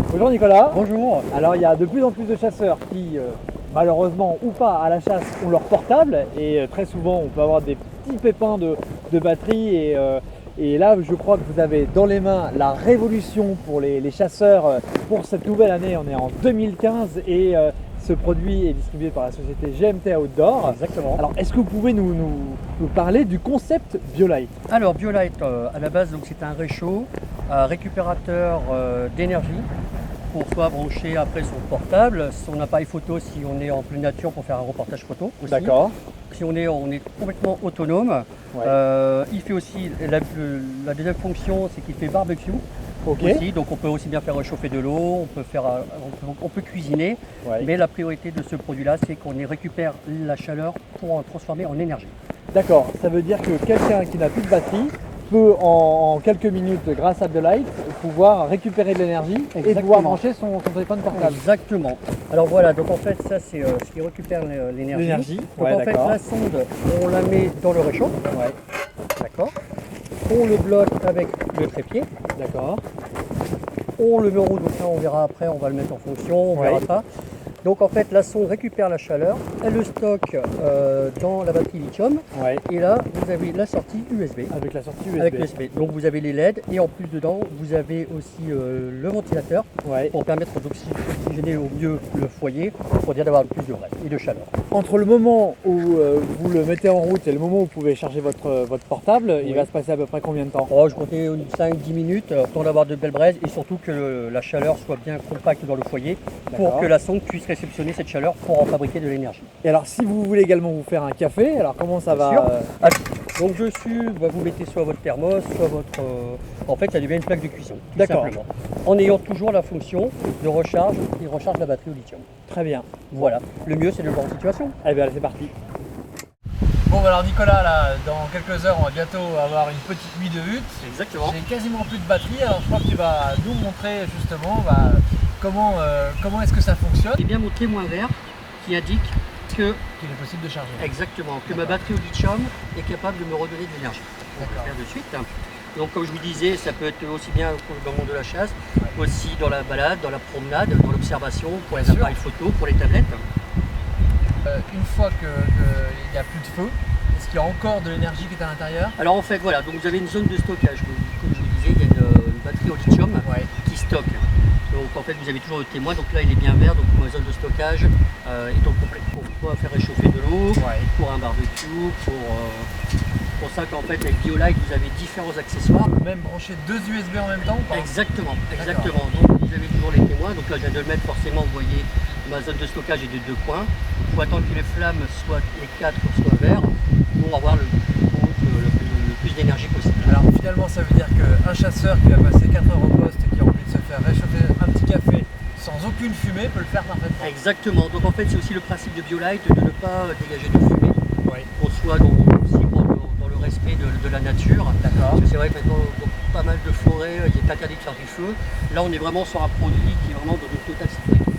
Bonjour Nicolas. Bonjour. Alors il y a de plus en plus de chasseurs qui, malheureusement ou pas à la chasse, ont leur portable et très souvent on peut avoir des petits pépins de batterie et là je crois que vous avez dans les mains la révolution pour les chasseurs pour cette nouvelle année. On est en 2015 et ce produit est distribué par la société GMT Outdoor. Exactement. Alors est-ce que vous pouvez nous parler du concept BioLite? Alors BioLite, à la base, c'est un réchaud, un récupérateur d'énergie pour soit brancher après son portable, son appareil photo si on est en pleine nature pour faire un reportage photo aussi. D'accord. Si on est complètement autonome. Ouais. Il fait aussi, la deuxième fonction, c'est qu'il fait barbecue. Ok. Aussi, donc on peut aussi bien faire réchauffer de l'eau, on peut cuisiner, Ouais. mais la priorité de ce produit-là, c'est qu'on récupère la chaleur pour en transformer en énergie. D'accord, ça veut dire que quelqu'un qui n'a plus de batterie peut en quelques minutes, grâce à BioLite, pouvoir récupérer de l'énergie et Exactement. pouvoir brancher son téléphone portable. Exactement. Alors voilà, donc en fait ça c'est ce qui récupère l'énergie. L'énergie, Donc ouais, en fait d'accord. la sonde, on la met dans le réchaud, Ouais, d'accord. On le bloque avec le trépied, d'accord. on le met en route, donc ça on verra après, on va le mettre en fonction, on verra ça. Donc en fait la sonde récupère la chaleur, elle le stocke dans la batterie lithium Ouais, et là vous avez la sortie USB. avec la sortie USB. Avec l'USB. Donc vous avez les LED et en plus dedans vous avez aussi le ventilateur Ouais. pour permettre d'oxygéner au mieux le foyer pour dire d'avoir plus de vrai et de chaleur. Entre le moment où vous le mettez en route et le moment où vous pouvez charger votre portable, il Oui. va se passer à peu près combien de temps? Oh, je comptais 5-10 minutes, temps d'avoir de belles braises et surtout que la chaleur soit bien compacte dans le foyer pour D'accord. que la sonde puisse réceptionner cette chaleur pour en fabriquer de l'énergie. Et alors si vous voulez également vous faire un café, alors comment ça va? Sûr. Donc dessus, vous mettez soit votre thermos, soit votre... en fait, ça devient une plaque de cuisson, tout D'accord. simplement. En ayant toujours la fonction de recharge et recharge la batterie au lithium. Très bien. Voilà. Le mieux, c'est de le voir en situation. Eh bien c'est parti. Bon alors Nicolas, là, dans quelques heures on va bientôt avoir une petite nuit de hutte. Exactement. J'ai quasiment plus de batterie, alors je crois que tu vas nous montrer justement comment est-ce que ça fonctionne. J'ai bien mon témoin vert qui indique que, Qu'il est possible de charger. exactement, que ma batterie au lithium est capable de me redonner de l'énergie. On va le D'accord. faire de suite. Donc comme je vous disais, ça peut être aussi bien dans le monde de la chasse, aussi dans la balade, dans la promenade, dans l'observation, pour les Bien sûr. appareils photo, pour les tablettes. Une fois qu'il n'y a plus de feu, est-ce qu'il y a encore de l'énergie qui est à l'intérieur? Alors en fait, voilà, donc vous avez une zone de stockage. Comme je vous disais, il y a une batterie au lithium Ouais. qui stocke. Donc en fait, vous avez toujours le témoin, donc là il est bien vert, donc ma zone de stockage est au complet. Pour faire réchauffer de l'eau, Ouais. pour un barbecue, pour ça qu'en fait avec BioLite vous avez différents accessoires. Même brancher deux USB en même temps ou pas? Exactement, exactement. Donc vous avez toujours les témoins, donc là je viens de le mettre forcément, vous voyez, ma zone de stockage est de 2 points. Il faut attendre que les flammes soient, les 4 soient verts pour avoir le plus d'énergie possible. Alors finalement ça veut dire qu'un chasseur qui va passer 4 heures au poste et qui a envie de se faire réchauffer un petit café sans aucune fumée peut le faire parfaitement. Exactement, donc en fait c'est aussi le principe de BioLite de ne pas dégager de fumée, Ouais. qu'on soit aussi dans le respect de la nature. D'accord. Parce que c'est vrai que maintenant dans pas mal de forêts il est interdit de faire du feu. Là on est vraiment sur un produit qui est vraiment dans une totale sécurité.